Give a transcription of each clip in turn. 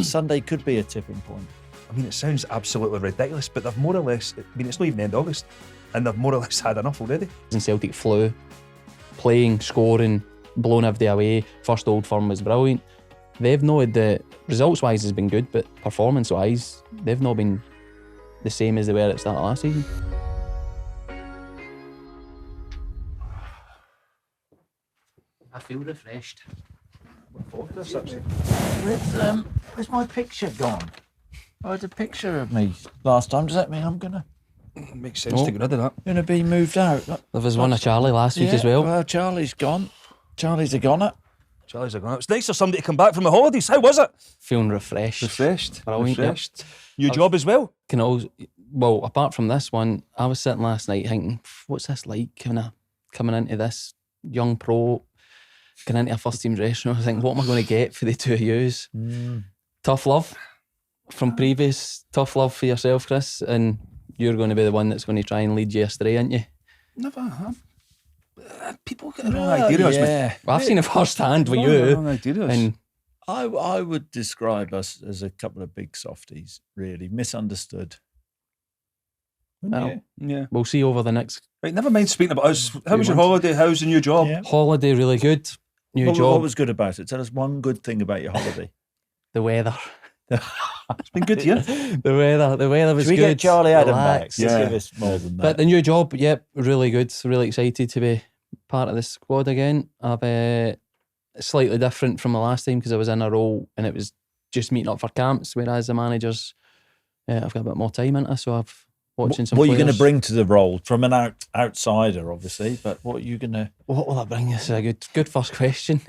that Sunday could be a tipping point. I mean, it sounds absolutely ridiculous, but they've more or less, I mean, it's not even end August, and they've more or less had enough already. And Celtic flew, playing, scoring, blowing everybody away. First Old Firm was brilliant. They've not had the results-wise has been good, but performance-wise, they've not been the same as they were at the start of last season. I feel refreshed. Where's my picture gone? I had a picture of me last time. Does that mean I'm gonna Makes sense to get rid of that. gonna be moved out? There was one of Charlie last week as well. Well, Charlie's gone. Charlie's a goner. Charlie's a gun. It's nice for somebody to come back from the holidays. How was it? Feeling refreshed. Refreshed. Brilliant, yep. Refreshed. New job as well? Can also, well, apart from this one, I was sitting last night thinking, what's this like, kind of coming into this young pro, getting into a first team dressing room? I was thinking, what am I going to get for the two of yous? Tough love from previous, tough love for yourself, Kris, and you're going to be the one that's going to try and lead you astray, aren't you? Never have. People get the wrong idea of us. Well, I've seen it firsthand with you. The wrong idea of us. And I would describe us as a couple of big softies, really. Misunderstood. well, Yeah. we'll see over the next Right, never mind speaking about us. How was your holiday? How's the new job? Yeah. holiday. Really good. New What job. was good about it? Tell us one good thing about your holiday. The weather. It's been good, yeah. The weather was Should we good. get Charlie Adam back Relaxed. to Yeah. give us more than that? But the new job, yep, really good. Really excited to be part of the squad again. I've slightly different from the last time because I was in a role and it was just meeting up for camps, whereas the managers, I've got a bit more time into, so I've watching some. What are you players. going to bring to the role from an outsider, obviously? But what are you going to? What will I bring? This is a good first question.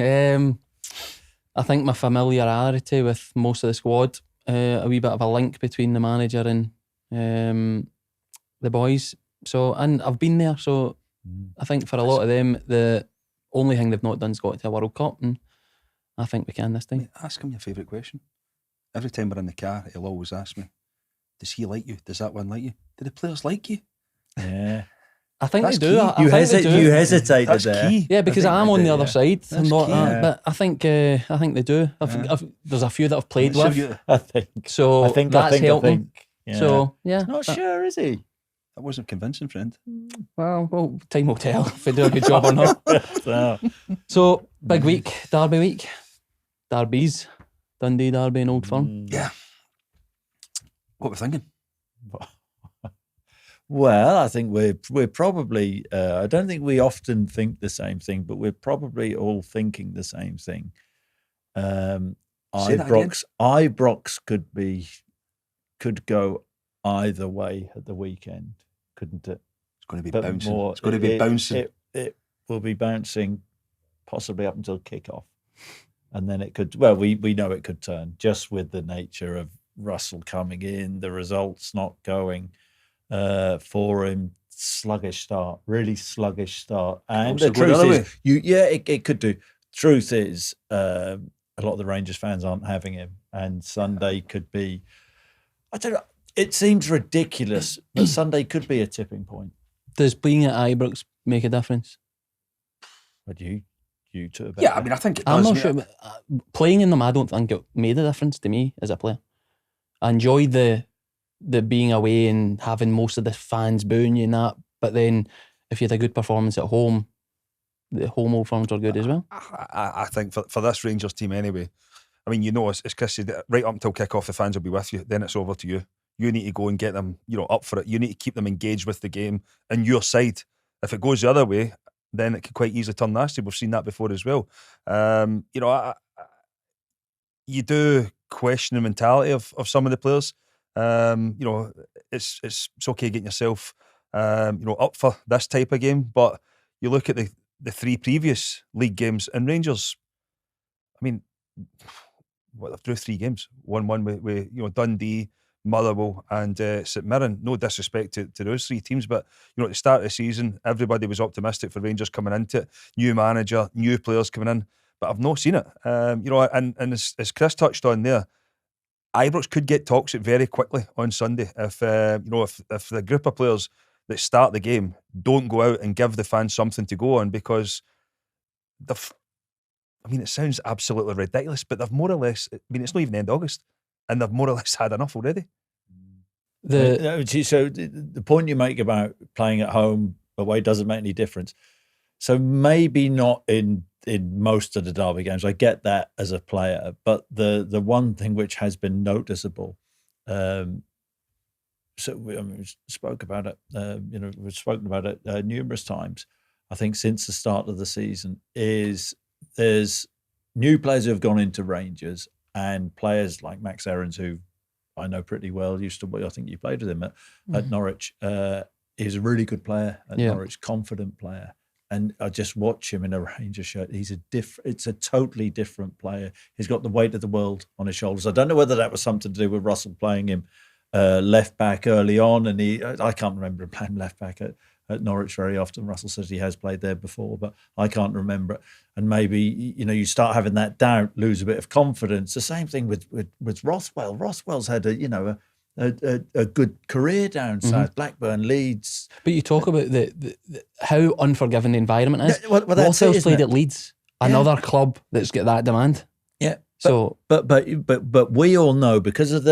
I think my familiarity with most of the squad, a wee bit of a link between the manager and the boys. So, and I've been there, so I think for a lot of them, the only thing they've not done is got to a World Cup, and I think we can this time. Ask him your favourite question. Every time we're in the car, he'll always ask me, does he like you? Does that one like you? Do the players like you? Yeah. I think That's they do. key. I think they do. You hesitated That's there. key. Yeah, because I'm on the other side. I'm That's not, key. but I think they do. There's a few that I've played So with, you- I think. so that's helping. Yeah. So yeah, Not sure, is he? That wasn't convincing, friend. well, time will tell if they do a good job or not. So, So big week, Derby week, Derbies, Dundee Derby and Old Firm. Yeah. What we're thinking? well, I think we're probably. I don't think we often think the same thing, but we're probably all thinking the same thing. Say that again. Ibrox could go either way at the weekend, couldn't it? It's going to be But bouncing. more- It's going to be bouncing. It will be bouncing, possibly up until kick-off, and then it could. Well, we know it could turn just with the nature of Russell coming in, the results not going for him. Sluggish start, really sluggish start, and Also the go the other truth is, it could do. Truth is, a lot of the Rangers fans aren't having him, and Sunday could be. I don't know. It seems ridiculous, but Sunday could be a tipping point. Does being at Ibrox make a difference? But you two about Yeah, I that. mean, I think it I'm does. not sure. But, playing in them, I don't think it made a difference to me as a player. I enjoyed the being away and having most of the fans booing you and that. But then, if you had a good performance at home, the home Old Firms are good as well. I think for this Rangers team anyway, I mean, you know, as Kris said, right up until kick-off, the fans will be with you. Then it's over to you. You need to go and get them, up for it. You need to keep them engaged with the game and your side. If it goes the other way, then it could quite easily turn nasty. We've seen that before as well. You do question the mentality of some of the players. It's okay getting yourself, up for this type of game. But you look at the three previous league games and Rangers. I mean, they've drew 3 games. 1-1 with Dundee, Motherwell and St Mirren. No disrespect to those 3 teams, but at the start of the season, everybody was optimistic for Rangers coming into it. New manager, new players coming in, but I've not seen it. And as Kris touched on there, Ibrox could get toxic very quickly on Sunday if the group of players that start the game don't go out and give the fans something to go on, because it sounds absolutely ridiculous, but they've more or less, it's not even end August. and they've more or less had enough already. So the point you make about playing at home away doesn't make any difference. So maybe not in most of the derby games. I get that as a player, but the one thing which has been noticeable, we spoke about it. We've spoken about it numerous times. I think since the start of the season, is there's new players who have gone into Rangers and players like Max Aarons, who I know pretty well. I think you played with him at Norwich. He's a really good player at Norwich, confident player. And I just watch him in a Rangers shirt. It's a totally different player. He's got the weight of the world on his shoulders. I don't know whether that was something to do with Russell playing him left back early on, and I can't remember him playing left back at Norwich very often. Russell says he has played there before, but I can't remember it. And maybe you start having that doubt, lose a bit of confidence. The same thing with Rothwell. Rothwell's had a good career down south, Blackburn, Leeds. But you talk about the how unforgiving the environment is. Well, Rothwell's played at Leeds, another club that's got that demand. Yeah. So, but we all know because of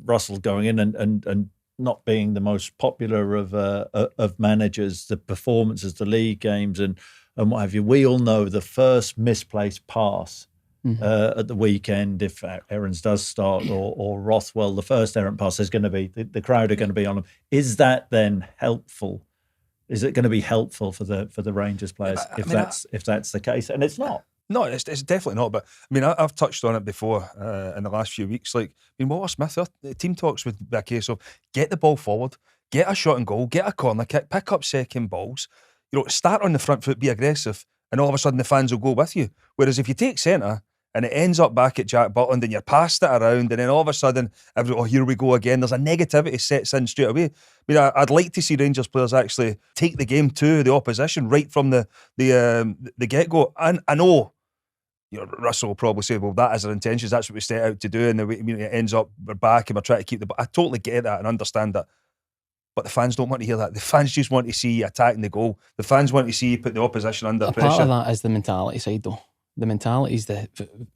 Russell going in and not being the most popular of managers, the performances, the league games, and what have you. We all know the first misplaced pass at the weekend, if Aarons does start, or Rothwell, the first errant pass is going to be the crowd are going to be on him. Is that then helpful? Is it going to be helpful for the Rangers players if that's the case? And it's not. No, it's definitely not. But I mean, I've touched on it before in the last few weeks. Like, I mean, Walter Smith, the team talks would be a case of get the ball forward, get a shot and goal, get a corner kick, pick up second balls. Start on the front foot, be aggressive, and all of a sudden the fans will go with you. Whereas if you take centre and it ends up back at Jack Butland and you're passed it around, and then all of a sudden, here we go again. There's a negativity sets in straight away. I mean, I'd like to see Rangers players actually take the game to the opposition right from the get-go. And I know, Russell will probably say, well, that is our intentions. That's what we set out to do. And it ends up, we're back and we're trying to keep I totally get that and understand that. But the fans don't want to hear that. The fans just want to see you attacking the goal. The fans want to see you put the opposition under pressure. Part of that is the mentality side, though. The mentality is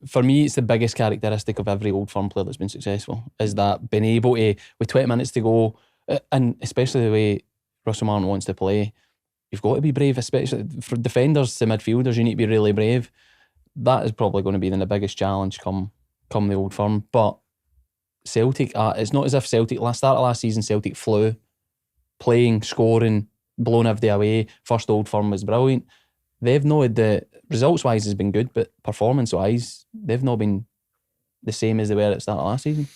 for me, it's the biggest characteristic of every Old Firm player that's been successful, is that being able to, with 20 minutes to go, and especially the way Russell Martin wants to play, you've got to be brave, especially for defenders to midfielders. You need to be really brave. That is probably going to be the biggest challenge come the Old Firm. But Celtic, it's not as if start of last season, Celtic flew, playing, scoring, blowing everybody away. First Old Firm was brilliant. They've not, the results-wise has been good, but performance-wise, they've not been the same as they were at the start of last season.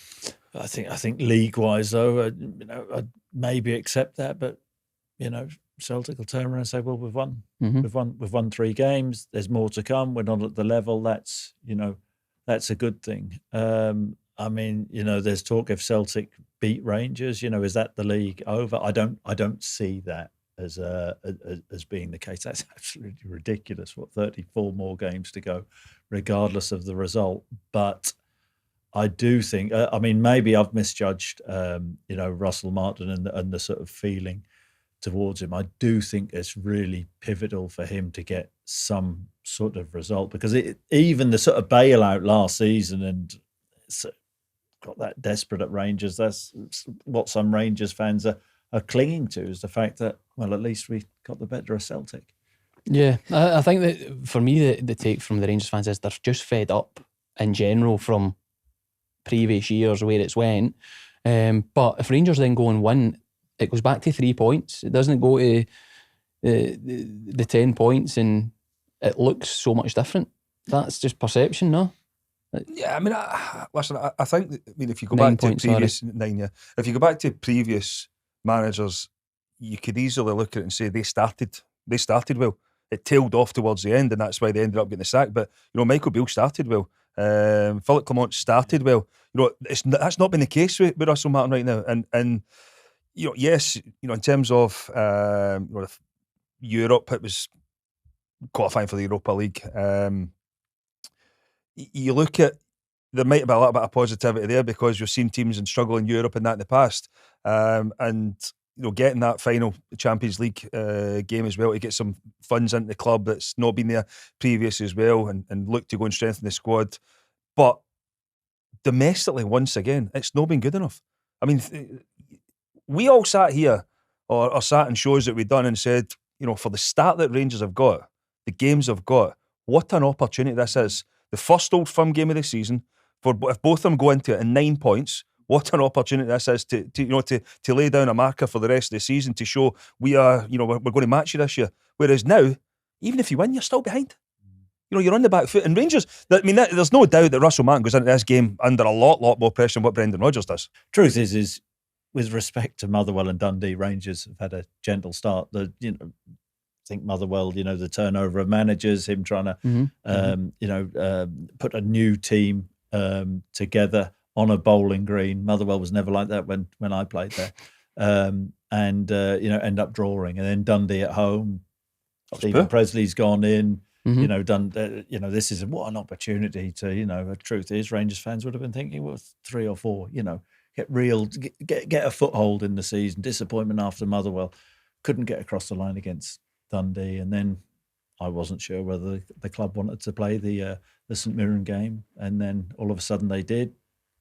I think league-wise, though, I'd maybe accept that, but Celtic will turn around and say, "Well, we've won. We've won 3 games. There's more to come. We're not at the level. That's a good thing." I mean, there's talk if Celtic beat Rangers, is that the league over? I don't see that as being the case. That's absolutely ridiculous. 34 more games to go, regardless of the result. But I do think, maybe I've misjudged, Russell Martin and the sort of feeling towards him. I do think it's really pivotal for him to get some sort of result, because even the sort of bailout last season and got that desperate at Rangers, that's what some Rangers fans are clinging to, is the fact that, well, at least we got the better of Celtic. Yeah, I think that for me the take from the Rangers fans is they're just fed up in general from previous years where it's went. But if Rangers then go and win, it goes back to 3 points. It doesn't go to the 10 points and it looks so much different. That's just perception, no? Yeah, I mean, listen, I think, if you go back to previous 9, yeah, if you go back to previous managers, you could easily look at it and say they started well. It tailed off towards the end, and that's why they ended up getting the sack. But Michael Beale started well. Philip Clement started well. That's not been the case with Russell Martin right now. And yes, in terms of Europe, it was qualifying for the Europa League. You look at, there might be a little bit of positivity there because you've seen teams in struggle in Europe and that in the past, and getting that final Champions League game as well to get some funds into the club that's not been there previous as well, and look to go and strengthen the squad. But domestically, once again, it's not been good enough. I mean, we all sat here or sat in shows that we've done and said, for the start that Rangers have got, the games have got, what an opportunity this is. The first Old Firm game of the season, if both of them go into it in 9 points, what an opportunity this is to lay down a marker for the rest of the season, to show we are, we're going to match you this year. Whereas now, even if you win, you're still behind. You're on the back foot. And Rangers, there's no doubt that Russell Martin goes into this game under a lot more pressure than what Brendan Rodgers does. Truth is with respect to Motherwell and Dundee, Rangers have had a gentle start. I think Motherwell, the turnover of managers, him trying to, put a new team together on a bowling green. Motherwell was never like that when I played there, end up drawing. And then Dundee at home, Stephen Presley's gone in. This is what an opportunity to. The truth is, Rangers fans would have been thinking, well, 3 or 4. Get a foothold in the season. Disappointment after Motherwell, couldn't get across the line against Dundee, and then I wasn't sure whether the club wanted to play the St Mirren game, and then all of a sudden they did,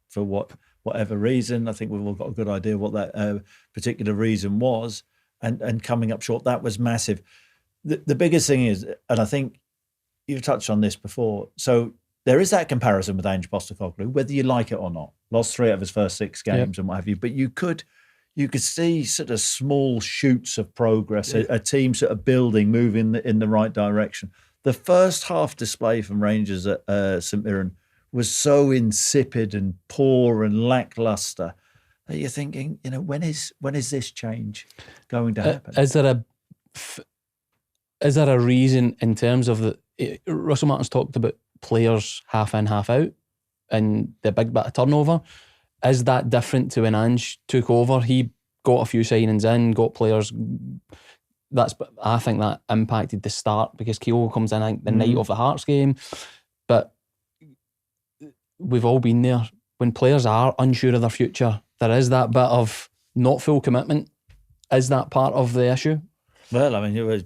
for whatever reason. I think we've all got a good idea what that particular reason was, and coming up short, that was massive. The biggest thing is, and I think you've touched on this before, so there is that comparison with Ange Postecoglou, whether you like it or not. Lost 3 out of his first 6 games and what have you, but you could see sort of small shoots of progress, a team sort of building, moving in the right direction. The first half display from Rangers at St Mirren was so insipid and poor and lacklustre that you're thinking, when is this change going to happen? Is there a reason in terms of Russell Martin's talked about players half in, half out, and the big bit of turnover? Is that different to when Ange took over? He got a few signings in, got players. I think that impacted the start, because Keogh comes in, I think, the night of the Hearts game. But we've all been there. When players are unsure of their future, there is that bit of not full commitment. Is that part of the issue? Well, I mean, you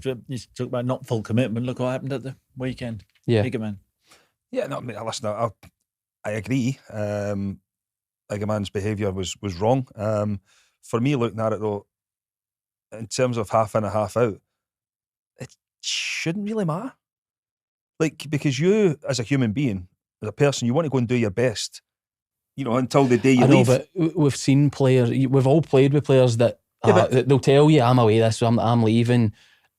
talk about not full commitment. Look what happened at the weekend. Yeah. Igamane. Yeah, no, listen, I agree. Igamane's behaviour was wrong. For me, looking at it though, in terms of half in and half out, it shouldn't really matter. Because you, as a human being, as a person, you want to go and do your best, until the day you leave. I know, but we've seen players, we've all played with players that they'll tell you, I'm away this, I'm leaving.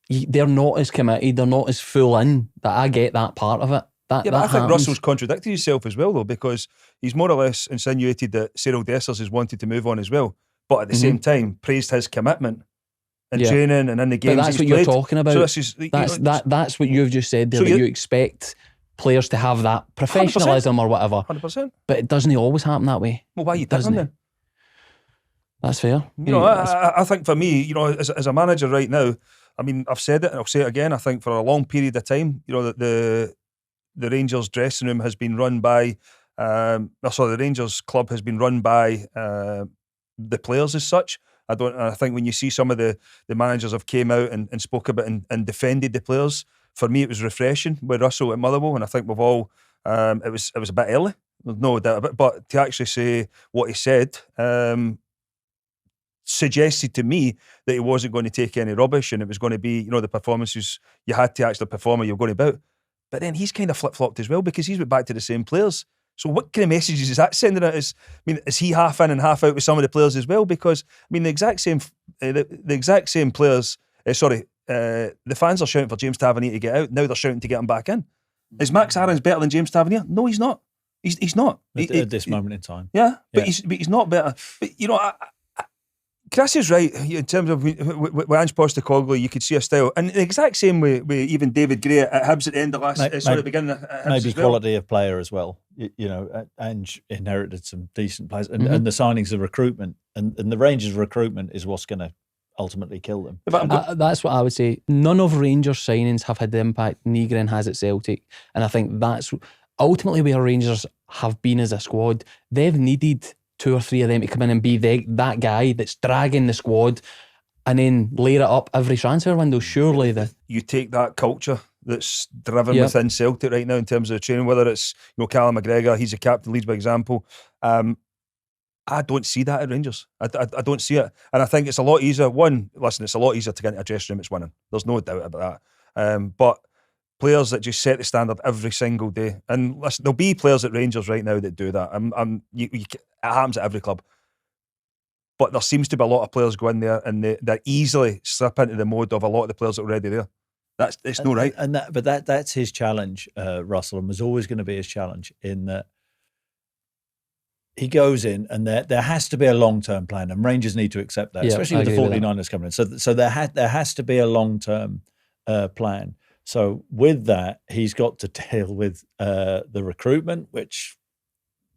They're not as committed, they're not as full in. That I get that part of it. But I think Russell's contradicted himself as well, though, because he's more or less insinuated that Cyril Dessers has wanted to move on as well, but at the same time praised his commitment in training and in the games. But that's what you're talking about. So that's what you've just said there. So that you expect players to have that professionalism 100%. Or whatever. 100%. But it doesn't always happen that way. Well, why are you thinking then? That's fair. I think for me, as a manager right now, I mean, I've said it and I'll say it again. I think for a long period of time, the Rangers dressing room has been run by, the Rangers club has been run by the players as such. I think when you see some of the managers have came out and spoke about and defended the players, for me it was refreshing with Russell at Motherwell, and I think we've all, it was a bit early, there's no doubt about it, but to actually say what he said, suggested to me that he wasn't going to take any rubbish, and it was going to be, the performances you had to actually perform or you're going about. But then he's kind of flip-flopped as well, because he's went back to the same players. So what kind of messages is that sending out? Is he half in and half out with some of the players as well? Because the exact same players. The fans are shouting for James Tavernier to get out. Now they're shouting to get him back in. Is Max Aaron's better than James Tavernier? No, he's not. He's not at this moment in time. Yeah, but he's not better. But Kris is right in terms of with Ange Postecoglou. You could see a style, and the exact same way with even David Gray at Hibs at the end of beginning of Hibs maybe as well. Quality of player as well. Ange inherited some decent players, and the signings of recruitment, and the Rangers recruitment is what's going to ultimately kill them. That's what I would say. None of Rangers signings have had the impact Nygren has at Celtic, and I think that's ultimately where Rangers have been as a squad. They've needed 2 or 3 of them to come in and be that guy that's dragging the squad and then layer it up every transfer window. Surely you take that culture that's driven within Celtic right now in terms of the training, whether it's Callum McGregor, he's a captain, leads by example. I don't see that at Rangers. I don't see it, and I think it's a lot easier. It's a lot easier to get into a dressing room. It's winning. There's no doubt about that. But players that just set the standard every single day, and listen, there'll be players at Rangers right now that do that. It happens at every club. But there seems to be a lot of players go in there and they easily slip into the mode of a lot of the players that are already there. It's not right. But that's his challenge, Russell, and was always going to be his challenge, in that he goes in and there has to be a long-term plan, and Rangers need to accept that, especially with the 49ers coming in. So there has to be a long-term plan. So with that, he's got to deal with the recruitment, which,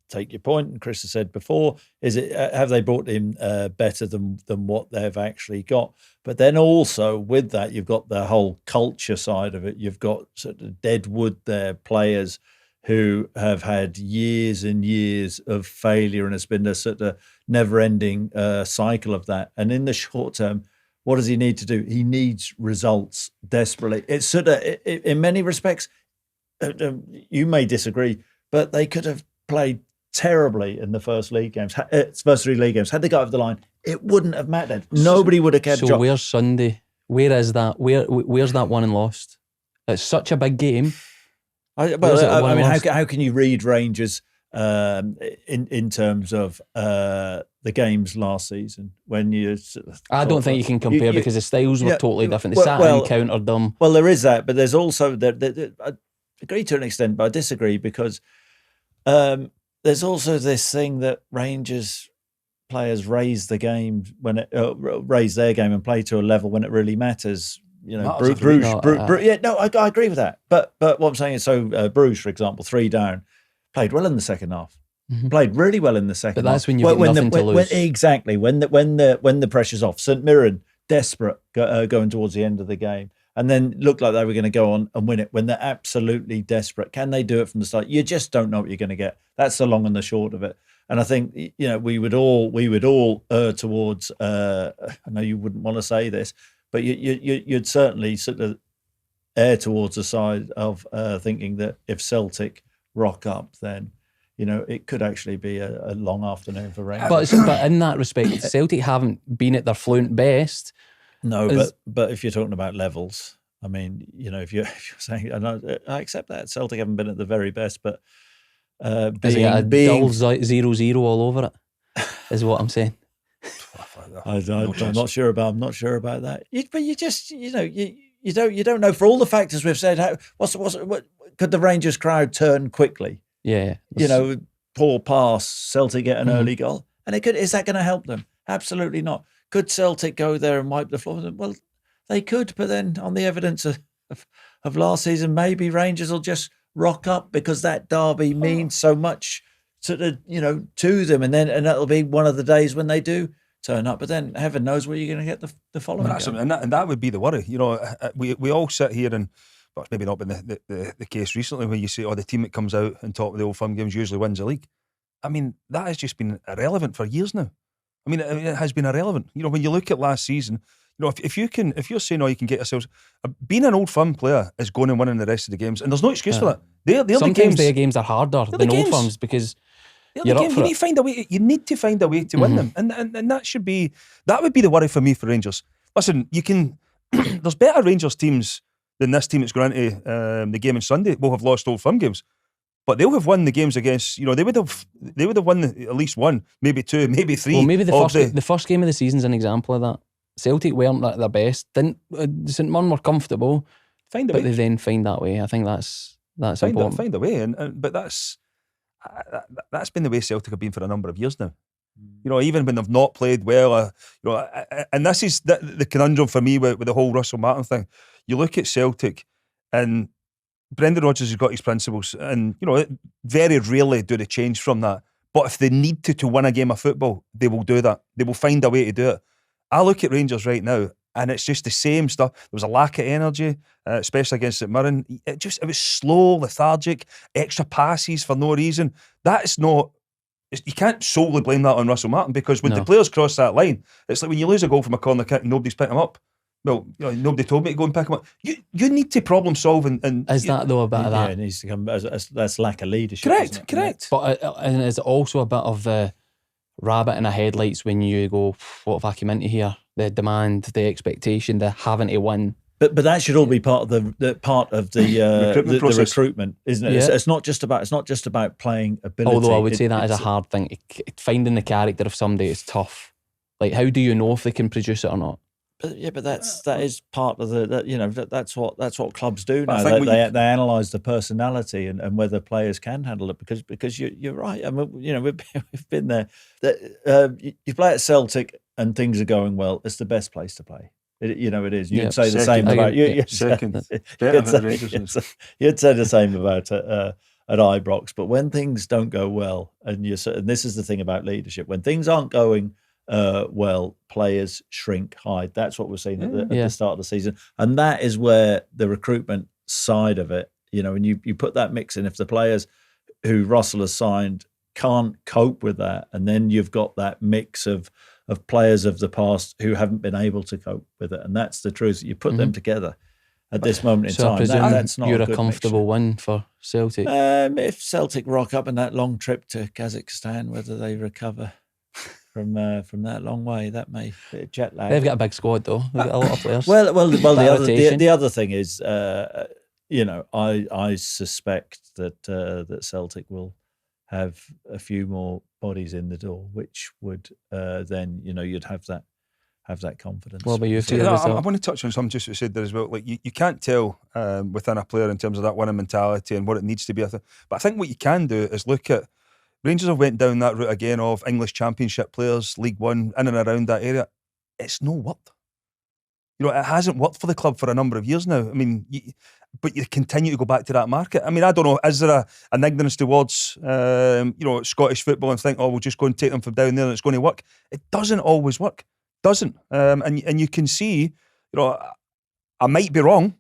take your point, and Kris has said before, have they brought in better than what they've actually got? But then also with that, you've got the whole culture side of it. You've got sort of deadwood there, players who have had years and years of failure, and it's been a sort of never-ending cycle of that. And in the short term, what does he need to do? He needs results desperately. It's sort of, in many respects, you may disagree, but they could have played terribly in the first three league games. Had they got over the line, it wouldn't have mattered. Nobody would have cared. So where's Sunday? Where is that? Where's that won and lost? It's such a big game. How can you read Rangers in terms of the games last season when you? I don't think you can compare because the styles were totally different. They sat and countered them. Well, there is that, but there's also I agree to an extent, but I disagree because there's also this thing that Rangers players raise their game and play to a level when it really matters. Bruges. I agree with that. But what I'm saying is, Bruges, for example, 3 down, played well in the second half. Mm-hmm. Played really well in the second half. But that's when you've got nothing to lose. Exactly. When the pressure's off. St Mirren, desperate, going towards the end of the game. And then looked like they were going to go on and win it when they're absolutely desperate. Can they do it from the start? You just don't know what you're going to get. That's the long and the short of it. And I think we would all err towards. I know you wouldn't want to say this, but you'd certainly sort of err towards the side of thinking that if Celtic rock up, then it could actually be a long afternoon for Rangers. But in that respect, Celtic haven't been at their fluent best. No, but if you're talking about levels, I mean, if you're saying, and I accept that Celtic haven't been at the very best, but dull 0-0 all over it is what I'm saying. I'm not sure about that. But you just you don't know, for all the factors we've said. What could the Rangers crowd turn quickly? Yeah, poor pass, Celtic get an early goal, and is that going to help them? Absolutely not. Could Celtic go there and wipe the floor with them? Well, they could, but then on the evidence of last season, maybe Rangers will just rock up because that derby means so much to them, and that'll be one of the days when they do turn up. But then heaven knows where you're going to get the following game. And that would be the worry. We all sit here and, well, it's maybe not been the case recently where you say, the team that comes out and top of the Old Firm games usually wins the league. I mean, that has just been irrelevant for years now. I mean, it has been irrelevant. When you look at last season, if you're saying, you can get yourselves, being an Old Firm player is going and winning the rest of the games, and there's no excuse for that. Sometimes their games are harder than Old Firms because you're up for you need to find a way. You need to find a way to win them, and that would be the worry for me for Rangers. Listen, there's better Rangers teams than this team that's going into the game on Sunday. Will have lost Old Firm games. But they'll have won the games against, they would have won at least one, maybe two, maybe three. Well, maybe the first game of the season's an example of that. Celtic weren't at their best. St Mirren were comfortable, but they then find that way. I think that's important. Find a way, but that's been the way Celtic have been for a number of years now. Even when they've not played well, and this is the conundrum for me with the whole Russell Martin thing. You look at Celtic and Brendan Rodgers has got his principles, and very rarely do they change from that. But if they need to win a game of football, they will do that. They will find a way to do it. I look at Rangers right now, and it's just the same stuff. There was a lack of energy, especially against St Mirren. It was slow, lethargic, extra passes for no reason. That's not. You can't solely blame that on Russell Martin, because when the players cross that line, it's like when you lose a goal from a corner kick and nobody's picking them up. Well, nobody told me to go and pick him up. You need to problem solve and Is that though a bit of that? Yeah, it needs to come. That's lack of leadership. Correct. But and is it also a bit of the rabbit in the headlights when you go, what have I come into here? The demand, the expectation, the having to win. But that should all be part of the recruitment, recruitment, isn't it? Yeah. It's not just about playing ability. Although I would say that is a hard thing. Finding the character of somebody is tough. Like, how do you know if they can produce it or not? But that is part of that's what clubs do now. They analyse the personality and whether players can handle it, because you're right. I mean, we've been there. You play at Celtic and things are going well. It's the best place to play. It is. You'd say the same about you. Second, you'd say the same about at Ibrox. But when things don't go well, and this is the thing about leadership, when things aren't going well, players shrink, hide. That's what we're seeing at the start of the season, and that is where the recruitment side of it, and you put that mix in. If the players who Russell has signed can't cope with that, and then you've got that mix of players of the past who haven't been able to cope with it, and that's the truth. You put them together at this moment in time. That's not you're a good comfortable win for Celtic. If Celtic rock up in that long trip to Kazakhstan, whether they recover from that long way, that may be jet lag. They've got a big squad though. They've got a lot of players. Well. The other thing is, I suspect that Celtic will have a few more bodies in the door, which would then you'd have that confidence. What about you? I want to touch on something just you said there as well. Like you can't tell within a player in terms of that winning mentality and what it needs to be. But I think what you can do is look at Rangers have went down that route again of English Championship players, League One, in and around that area. It's no worked. It hasn't worked for the club for a number of years now. I mean, but you continue to go back to that market. I mean, I don't know, is there an ignorance towards, Scottish football and think, we'll just go and take them from down there and it's going to work? It doesn't always work. Doesn't. And you can see, I might be wrong,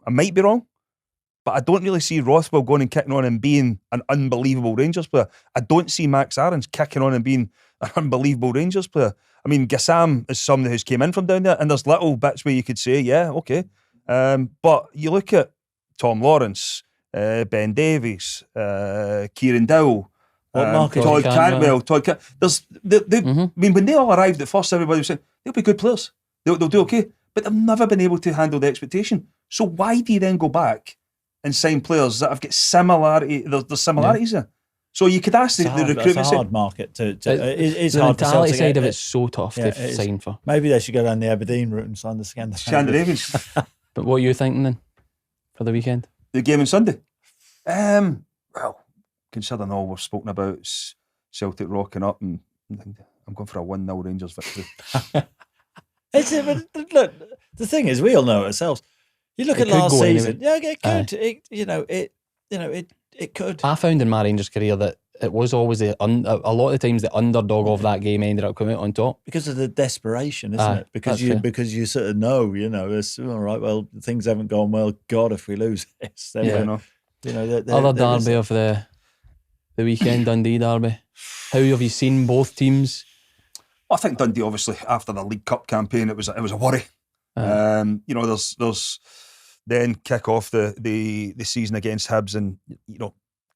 but I don't really see Rothwell going and kicking on and being an unbelievable Rangers player. I don't see Max Aarons kicking on and being an unbelievable Rangers player. I mean, Gassam is somebody who's came in from down there, and there's little bits where you could say, yeah, okay. But you look at Tom Lawrence, Ben Davies, Kieran Dowell, Todd Cantwell. I mean, when they all arrived at first, everybody was saying, they'll be good players. They'll do okay. But they've never been able to handle the expectation. So why do you then go back and sign players that have got similarity? There's similarities there. So you could ask the recruitment. It's a hard market to it's the hard to sell. mentality side of it's so tough to sign for. Maybe they should go down the Aberdeen route and sign the Scandinavians. But what are you thinking then for the weekend? The game on Sunday? Well, considering all we've spoken about, Celtic rocking up, and I'm going for a 1-0 Rangers victory. Look, the thing is, we all know it ourselves. You look at last season. Yeah, it could. It could. I found in my Rangers career that it was always a lot of the times the underdog of that game ended up coming out on top because of the desperation, isn't it? Because you sort of know, it's all right. Well, things haven't gone well. God, if we lose this, then other derby of the weekend, Dundee derby. How have you seen both teams? I think Dundee, obviously, after the League Cup campaign, it was a worry. There's then kick off the season against Hibs, and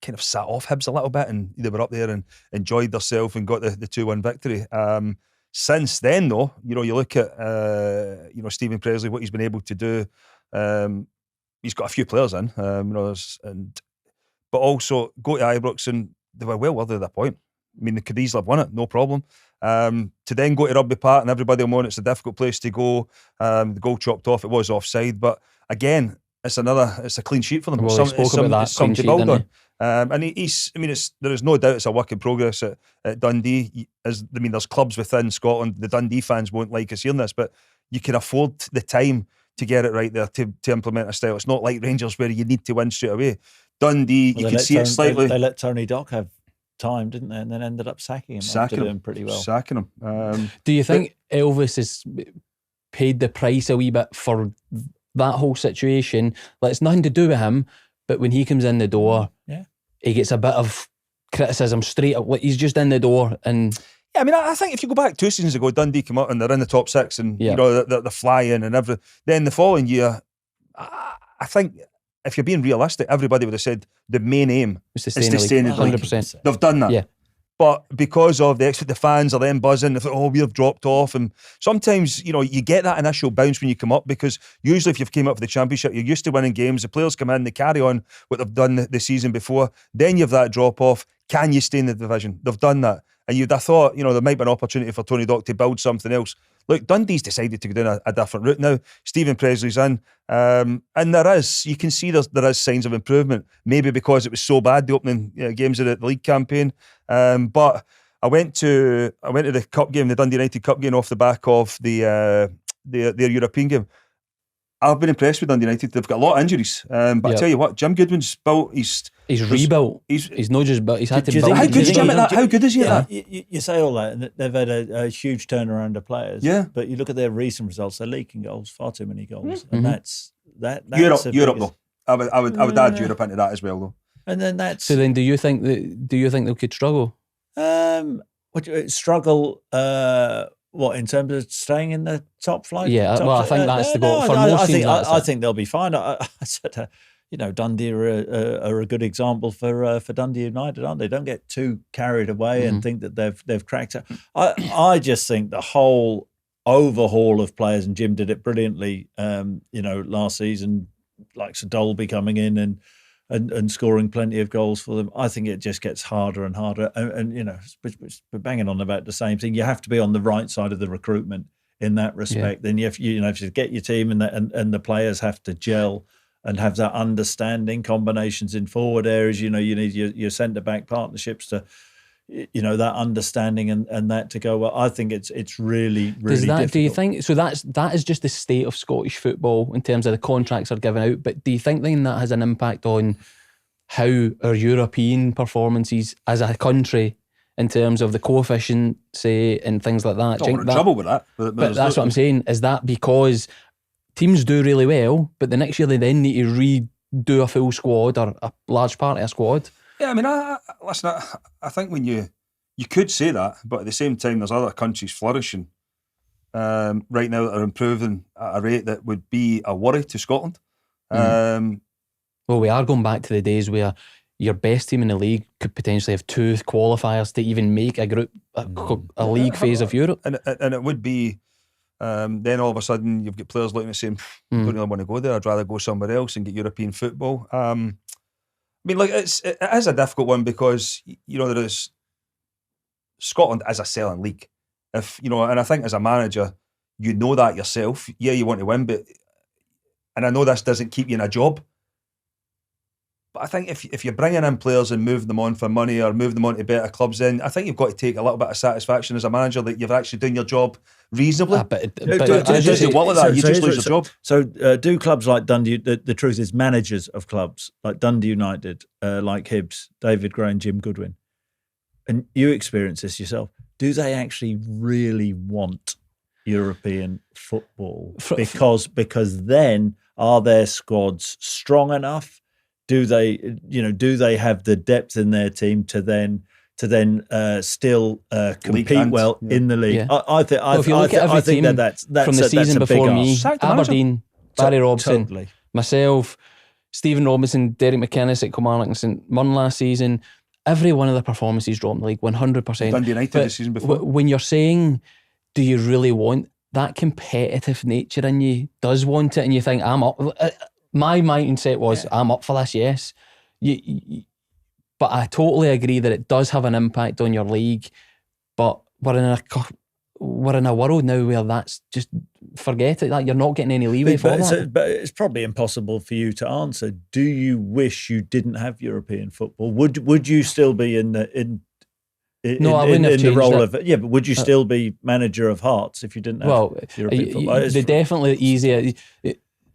kind of sat off Hibs a little bit, and they were up there and enjoyed themselves and got the 2-1 victory. Since then, though, you look at Stephen Presley, what he's been able to do. He's got a few players in, but also go to Ibrox, and they were well worthy of that point. I mean, they could easily have won it, no problem. To then go to Rugby Park, and everybody will know it's a difficult place to go. The goal chopped off, it was offside, but again, it's a clean sheet for them. Well, he spoke about that clean sheet, didn't he? And there is no doubt it's a work in progress at Dundee. There's clubs within Scotland. The Dundee fans won't like us hearing this, but you can afford the time to get it right there to implement a style. It's not like Rangers where you need to win straight away. Dundee, you can see it slightly. They let Tony Dock have time, didn't they? And then ended up sacking him after doing pretty well. Sacking him. Do you think Elvis has paid the price a wee bit for that whole situation? Like, it's nothing to do with him, but when he comes in the door, he gets a bit of criticism straight up. He's just in the door, and Yeah, I mean, I think if you go back 2 seasons ago, Dundee come up and they're in the top 6 and, Yeah. you know, they're flying and everything. Then the following year, I think if you're being realistic, everybody would have said the main aim It's to is to stay in the league. 100%. They've done that. Yeah. But because of the fans are then buzzing, they thought, oh, we've dropped off. And sometimes, you know, you get that initial bounce when you come up, because usually if you've came up for the championship, you're used to winning games. The players come in, they carry on what they've done the season before. Then you have that drop off. Can you stay in the division? They've done that. And you'd have thought, you know, there might be an opportunity for Tony Dock to build something else. Look, Dundee's decided to go down a different route now. Stephen Presley's in. And you can see there is signs of improvement. Maybe because it was so bad, the opening games of the league campaign. But I went to the cup game, the Dundee United cup game, off the back of their European game. I've been impressed with Dundee United. They've got a lot of injuries. But I tell you what, Jim Goodwin's built. He's rebuilt. He's not just built. He's had to build. How good is Jim at that? How good is he at that? You say all that, and they've had a huge turnaround of players. Yeah. But you look at their recent results; they're leaking goals, far too many goals, and that's Europe though. I would add Europe into that as well though. And then that's. So then, do you think they could struggle? Struggle? What, in terms of staying in the top flight? Yeah, I think that's the goal. I think they'll be fine. I said, Dundee are a good example for Dundee United, aren't they? Don't get too carried away and think that they've cracked it. I just think the whole overhaul of players, and Jim did it brilliantly. Last season, like Sir Dolby coming in and scoring plenty of goals for them. I think it just gets harder and harder. And we're banging on about the same thing. You have to be on the right side of the recruitment in that respect. Then you have to get your team and the players have to gel and have that understanding, combinations in forward areas. You need your centre-back partnerships to, that understanding and that to go well. I think it's really, really difficult. Do you think, so that is just the state of Scottish football in terms of the contracts are given out, but do you think then that has an impact on how our European performances as a country in terms of the coefficient, say, and things like that? We're in trouble with that. But that's what I'm saying. Is that because teams do really well, but the next year they then need to redo a full squad or a large part of a squad? Yeah, I mean, I think when you could say that, but at the same time, there's other countries flourishing right now that are improving at a rate that would be a worry to Scotland. Well, we are going back to the days where your best team in the league could potentially have 2 qualifiers to even make a group, a league phase of Europe. And it would be, then all of a sudden, you've got players looking at saying, I don't really want to go there, I'd rather go somewhere else and get European football. I mean, it is a difficult one because, there is Scotland as a selling league. And I think as a manager, you know that yourself. Yeah, you want to win, and I know this doesn't keep you in a job. But I think if you're bringing in players and moving them on for money or moving them on to better clubs, then I think you've got to take a little bit of satisfaction as a manager that you've actually done your job reasonably. You just lose your job. So do clubs like Dundee, the truth is managers of clubs like Dundee United, like Hibs, David Gray and Jim Goodwin, and you experience this yourself, do they actually really want European football? Because then are their squads strong enough? Do they have the depth in their team to then still compete well in the league? Yeah. I think that's from the season before me, Aberdeen, Barry Robson, totally. Myself, Stephen Robinson, Derek McInnes at Kilmarnock and St Mirren last season. Every one of their performances dropped in the league, 100%. Dundee United the season before. When you're saying, do you really want that competitive nature in you? Does want it, and you think I'm up. My mindset was, I'm up for this, yes. But I totally agree that it does have an impact on your league. But we're in a world now where that's just, forget it. Like, you're not getting any leeway for that. But it's probably impossible for you to answer. Do you wish you didn't have European football? Would you still be in the role of but would you still be manager of Hearts if you didn't have European football? They're definitely easier.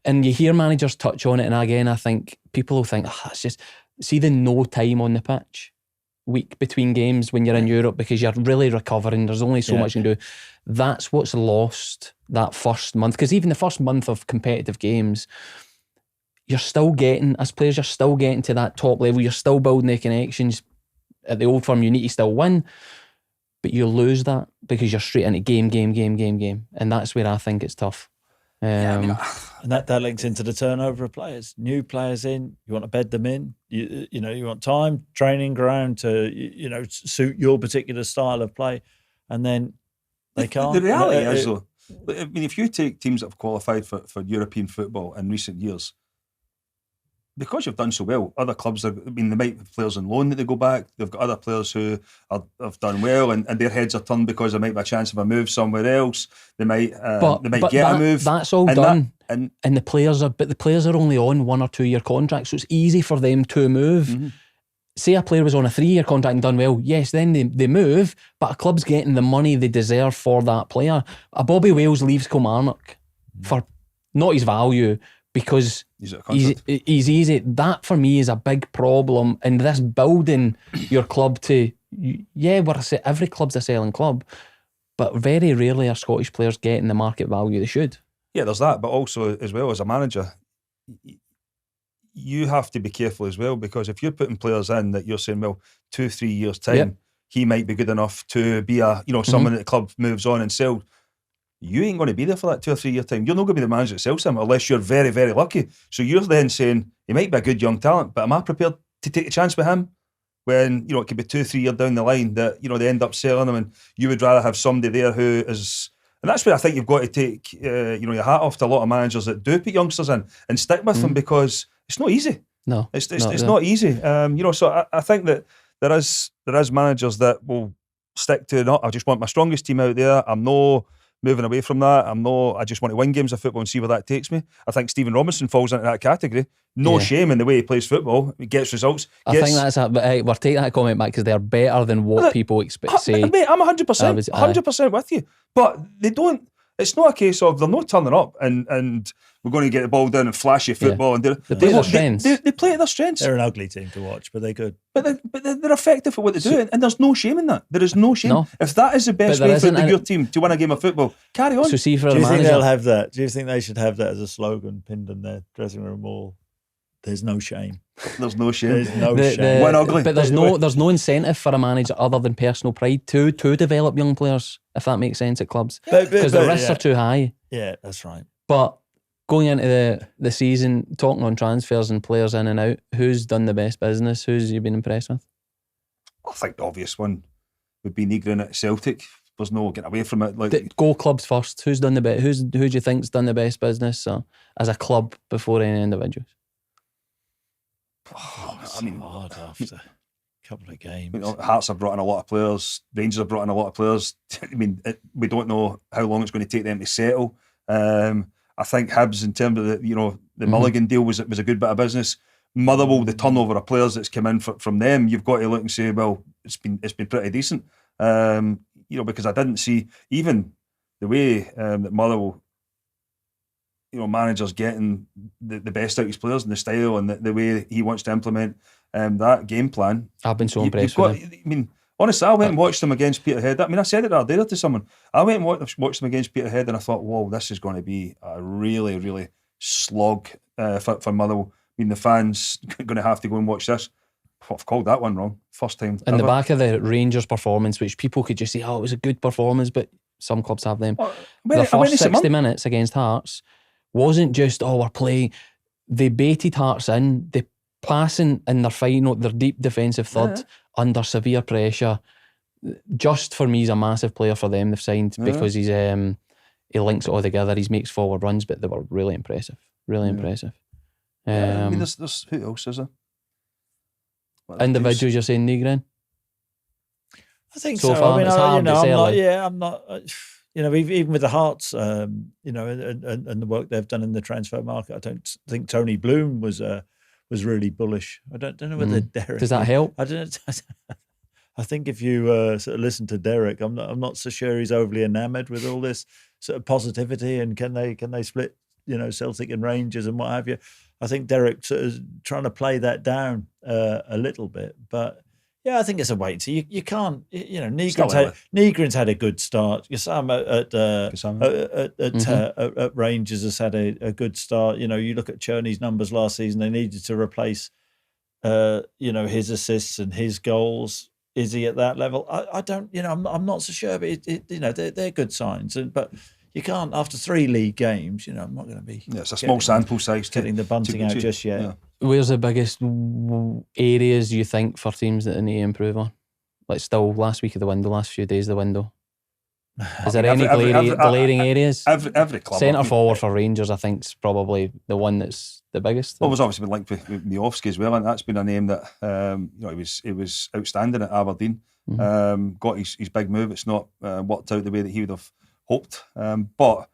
And you hear managers touch on it, and again, I think people will think, it's just, see the no time on the pitch week between games when you're in Europe because you're really recovering. There's only so much you can do. That's what's lost that first month. Because even the first month of competitive games, you're still getting, as players, you're still getting to that top level. You're still building the connections. At the Old Firm, you need to still win. but you lose that because you're straight into game, and that's where I think it's tough. And that links into the turnover of players. New players in, you want to bed them in. You know, you want time, training ground to suit your particular style of play, and then they can't. The reality is though, I mean, if you take teams that have qualified for European football in recent years, because you've done so well, other clubs, they might have players on loan that they go back. They've got other players who have done well, and their heads are turned because there might be a chance of a move somewhere else. They might get a move. That's all done, and the players are only on 1 or 2 year contracts, so it's easy for them to move. Mm-hmm. Say a player was on a 3 year contract and done well, yes, then they move, but a club's getting the money they deserve for that player. A Bobby Wales leaves Kilmarnock for not his value, because he's easy. That for me is a big problem in this building your club to, every club's a selling club, but very rarely are Scottish players getting the market value they should. Yeah, there's that, but also as well as a manager, you have to be careful as well, because if you're putting players in that you're saying, well, 2-3 years time, he might be good enough to be someone that the club moves on and sells. You ain't going to be there for that 2 or 3 year time. You're not going to be the manager that sells him unless you're very, very lucky. So you're then saying, he might be a good young talent, but am I prepared to take a chance with him when, it could be 2-3 years down the line that, they end up selling him, and you would rather have somebody there who is... And that's where I think you've got to take, your hat off to a lot of managers that do put youngsters in and stick with them, because it's not easy. No, it's not easy. So I think that there is managers that will stick to, no, I just want my strongest team out there. I'm no moving away from that. I just want to win games of football and see where that takes me. I think Stephen Robinson falls into that category. No shame in the way he plays football. He gets results. I think that's we're taking that comment back because they're better than what people expect. Say, mate, I'm 100% with you. But they don't. It's not a case of they're not turning up and we're going to get the ball down and flashy football. And they play their strengths. They play to their strengths. They're an ugly team to watch, but they're good. But they're effective at what they do, and there's no shame in that. There is no shame. No. If that is the best way for your team to win a game of football, carry on. So see, for do you think manager, they'll have that? Do you think they should have that as a slogan pinned in their dressing room wall? There's no shame. There's no shame. There's no shame. Win ugly. But there's no incentive for a manager other than personal pride to develop young players, if that makes sense, at clubs. Because the risks are too high. Yeah, that's right. But going into the season, talking on transfers and players in and out, who's done the best business? Who's you been impressed with? I think the obvious one would be Negrin at Celtic. There's no getting away from it. Go clubs first. Who's done the best? Who do you think's done the best business as a club before any individuals? I mean, hard after a couple of games. Hearts have brought in a lot of players. Rangers have brought in a lot of players. I mean, we don't know how long it's going to take them to settle. I think Hibs, in terms of the Mulligan deal, was a good bit of business. Motherwell, the turnover of players that's come in from them, you've got to look and say, well, it's been pretty decent. Because I didn't see even the way that Motherwell, managers getting the best out of his players and the style and the way he wants to implement that game plan. I've been so impressed with him. I mean, honestly, I went and watched them against Peterhead. I mean, I said it the other day to someone. I went and watched them against Peterhead, and I thought, whoa, this is going to be a really, really slog for Motherwell. I mean, the fans are going to have to go and watch this. I've called that one wrong. First time in ever. The back of the Rangers performance, which people could just say, oh, it was a good performance, but some clubs have them. The first 60 minutes against Hearts wasn't just, we're playing. They baited Hearts in. They passing in their final, their deep defensive third under severe pressure. Just for me, he's a massive player for them. They've signed because he's he links it all together. He makes forward runs, but they were really impressive. Really impressive. I mean, there's who else is there? Individuals, you're saying Negrin? I think so. Far, I mean, I'm not. Even with the Hearts, and the work they've done in the transfer market, I don't think Tony Bloom was really bullish. I don't know whether Derek. Does that help? I don't. I think if you sort of listen to Derek, I'm not so sure he's overly enamoured with all this sort of positivity and can they split Celtic and Rangers and what have you. I think Derek sort of trying to play that down a little bit, but. Yeah, I think it's a wait. So you can't, Negrin's had a good start. Sam at Rangers has had a good start. You look at Cherney's numbers last season; they needed to replace, his assists and his goals. is he at that level? I don't, I'm not so sure, but they're good signs. But you can't, after 3 league games, I'm not going to be. Yeah, it's a small sample size. Getting the bunting out just yet. Yeah. Where's the biggest areas you think for teams that they need to improve on? Like still last week of the window, last few days of the window. Is there any glaring areas? Every club. Centre forward for Rangers, I think, is probably the one that's the biggest. Well, there's obviously been linked with Miofsky as well, and that's been a name that he was outstanding at Aberdeen. Got his big move. It's not worked out the way that he would have hoped, but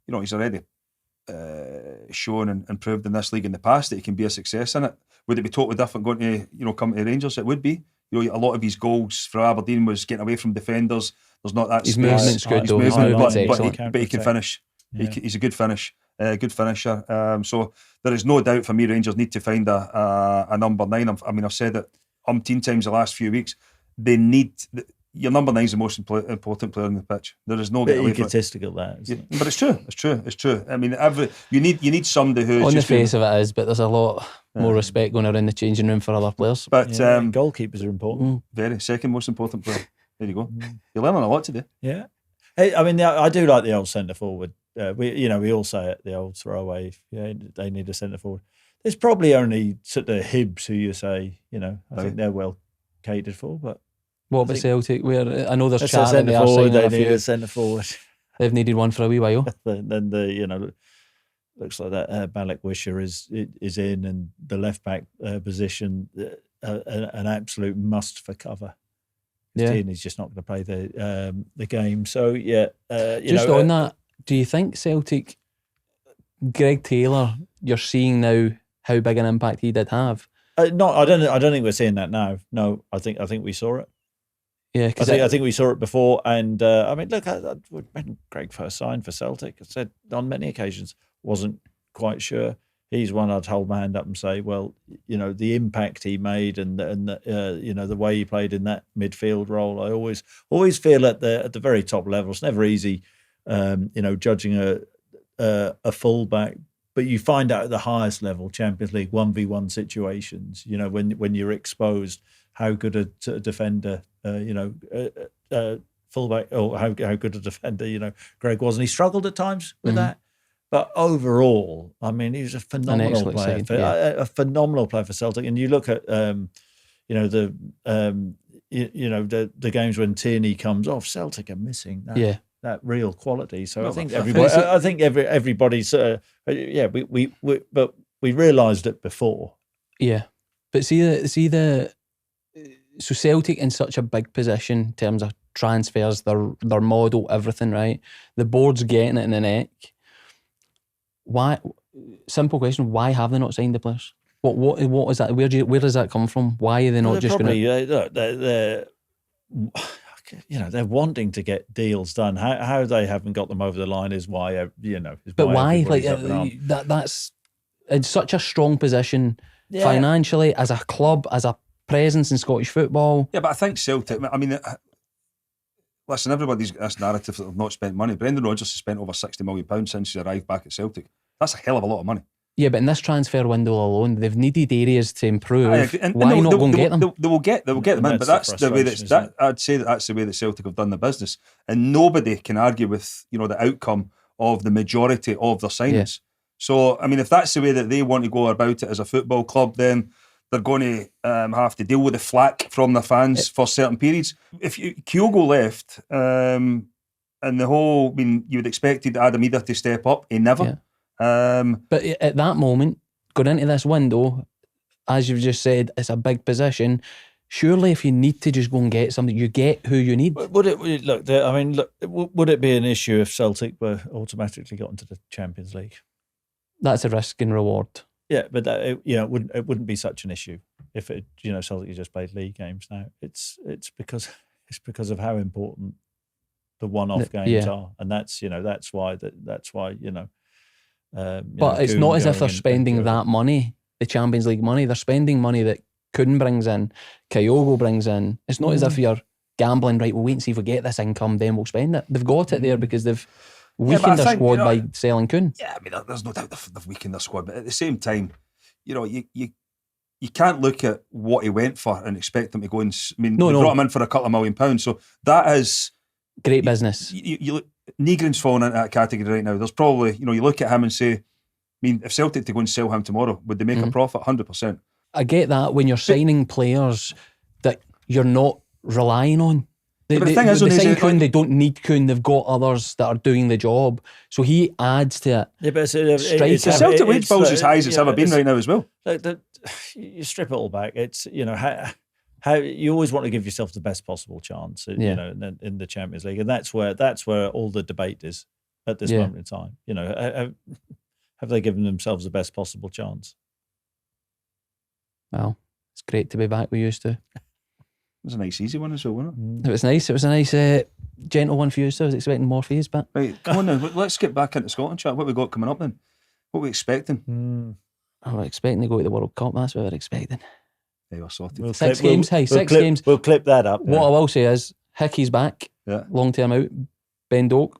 he's already shown and proved in this league in the past that he can be a success in it. Would it be totally different going to come to Rangers? It would be. A lot of his goals for Aberdeen was getting away from defenders. There's not that his space. movement's good, though. But he can finish. Yeah. He's a good finisher. So there is no doubt for me, Rangers need to find a number 9. I've said it umpteen times the last few weeks. They need your number 9 is the most important player on the pitch. There is no getting away from it. Egotistical, that. But it's true. I mean, you need somebody who's on the face of it is, but there's a lot more respect going around the changing room for other players. But goalkeepers are important. Very second most important player. There you go. You're learning a lot today. Yeah. Hey, I do like the old centre forward. We all say it, the old throwaway. Yeah, they need a centre forward. There's probably only sort of Hibs who you say, I think they're well catered for. But what about Celtic? I know there's chat that they are signing they need a centre forward. They've needed one for a wee while. Then looks like that Balak Wisher is in, and the left back position an absolute must for cover. Tierney's just not going to play the game. So on that, do you think Celtic, Greg Taylor, you're seeing now how big an impact he did have? No, I don't think we're seeing that now. No, I think we saw it. Yeah, I think we saw it before. And look, when Greg first signed for Celtic, I said on many occasions wasn't quite sure. He's one I'd hold my hand up and say, well, the impact he made and the way he played in that midfield role. I always feel at the very top level, it's never easy, judging a fullback, but you find out at the highest level, Champions League 1v1 situations. When you're exposed, how good a defender, fullback, or how good a defender, Greg was, and he struggled at times with that. But overall, he was a phenomenal player. A phenomenal player for Celtic. And you look at, the games when Tierney comes off, Celtic are missing that real quality. So I think everybody's. We realised it before. Yeah, but so Celtic in such a big position in terms of transfers, their model, everything, right? The board's getting it in the neck. Why? Simple question. Why have they not signed the players? What is that? Where does that come from? Why are they not just going to? They're wanting to get deals done. How they haven't got them over the line is why But why? That's in such a strong position financially, as a club, as a presence in Scottish football. Yeah, but I think Celtic. Listen, everybody's got this narrative that they've not spent money. Brendan Rodgers has spent over £60 million since he arrived back at Celtic. That's a hell of a lot of money. Yeah, but in this transfer window alone, they've needed areas to improve. Why not go and get them? They will get them in, but that's the way I'd say that's the way that Celtic have done the business, and nobody can argue with the outcome of the majority of their signings. Yeah. So if that's the way that they want to go about it as a football club, then they're going to have to deal with the flack from their fans for certain periods. If Kyogo left, and the whole, you would expected Adam Eder to step up. He never. Yeah. But at that moment, going into this window, as you've just said, it's a big position. Surely, if you need to just go and get something, you get who you need. Would it be an issue if Celtic were automatically got into the Champions League? That's a risk and reward. Yeah, but it wouldn't be such an issue if Celtic just played league games now. It's because of how important the one-off games are, and that's why. But it's not as if they're spending that money, the Champions League money. They're spending money that Kuhn brings in, Kyogo brings in. It's not as if you're gambling. Right, we'll wait and see if we get this income, then we'll spend it. They've got it there because they've weakened their squad by selling Kuhn. Yeah, there's no doubt they've weakened their squad, but at the same time, you you can't look at what he went for and expect him to go and. I mean, No, they no. brought him in for a couple of £1 million, so that is Great business. You look, Negrin's falling into that category right now. There's probably, you look at him and say, I mean, if Celtic to go and sell him tomorrow, would they make a profit? 100%. I get that when you're signing players that you're not relying on. But the thing is, they sign Kuhn, they don't need Kuhn, they've got others that are doing the job. So he adds to it. Yeah, but Striker. The Celtic wage bill's as high as it's ever been right now as well. You strip it all back. It's, how you always want to give yourself the best possible chance, in the Champions League, and that's where all the debate is at this moment in time. Have they given themselves the best possible chance? Well, it's great to be back with you two. It was a nice, easy one as well, wasn't It was nice. It was a nice, gentle one for you. So I was expecting more for you, but Right, come on now. Let's get back into Scotland chat. What we got coming up then? What are we expecting? I'm expecting to go to the World Cup. That's what we're expecting. They were sorted. Six games. Games. We'll clip that up. What I will say is Hickey's back. Yeah. Long term out. Ben Doak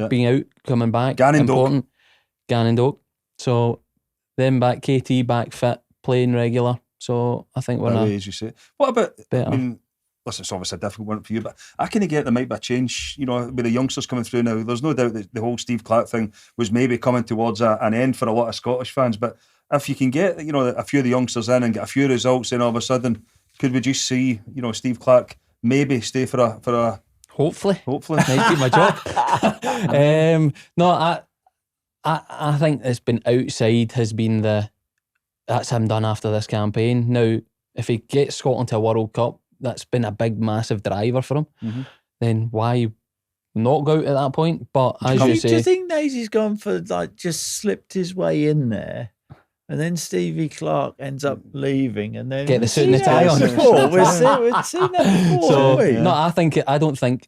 being out, coming back. Gannon Doak. Important. Gannon Doak. So then back, KT back fit, playing regular. So I think we're as you say. What about? better. I mean, listen, it's obviously a difficult one for you, but I kind of get there might be a change. With the youngsters coming through now, there's no doubt that the whole Steve Clarke thing was maybe coming towards an end for a lot of Scottish fans. But if you can get a few of the youngsters in and get a few results, then all of a sudden, could we just see Steve Clarke maybe stay for a Hopefully. hopefully? Might keep my job. No, I think it's been outside has been that's him done after this campaign. Now, if he gets Scotland to a World Cup, that's been a big, massive driver for him. Mm-hmm. Then why not go out at that point? But as you say, do you think Naisy's gone for just slipped his way in there? And then Stevie Clarke ends up leaving, and then Get the suit and the tie on. We've seen that before. so haven't we? no, I don't think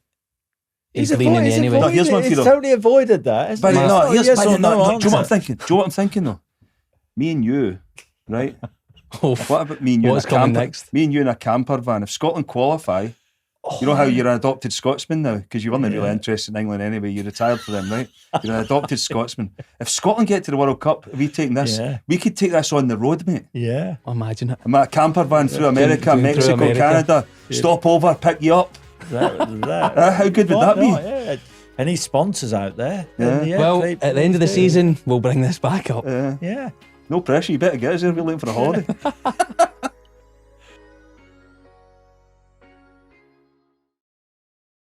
he's He's leaning avoided- anyway. No, here's one for you, He's though. totally avoided that. Isn't But he? no, It's here's not a yes or no do you know what I'm answer. thinking? Do you know what I'm thinking though? Me and you, right? Oh, What about me and you? What's in a camper, coming next? Me and you in a camper van. If Scotland qualify, you know how you're an adopted Scotsman now because you weren't really interested in England anyway. You retired for them, right? You're an adopted Scotsman. If Scotland get to the World Cup, we taking this. Yeah. We could take this on the road, mate. Yeah. imagine it. I'm at a camper van through America, Going through Mexico, America. Canada. Stop over, pick you up. How good would Why that be? not? Yeah. Any sponsors out there? Yeah. then Well, please- at the end of the please do. season, we'll bring this back up. Yeah. No pressure. You better get us there. We're looking for a holiday.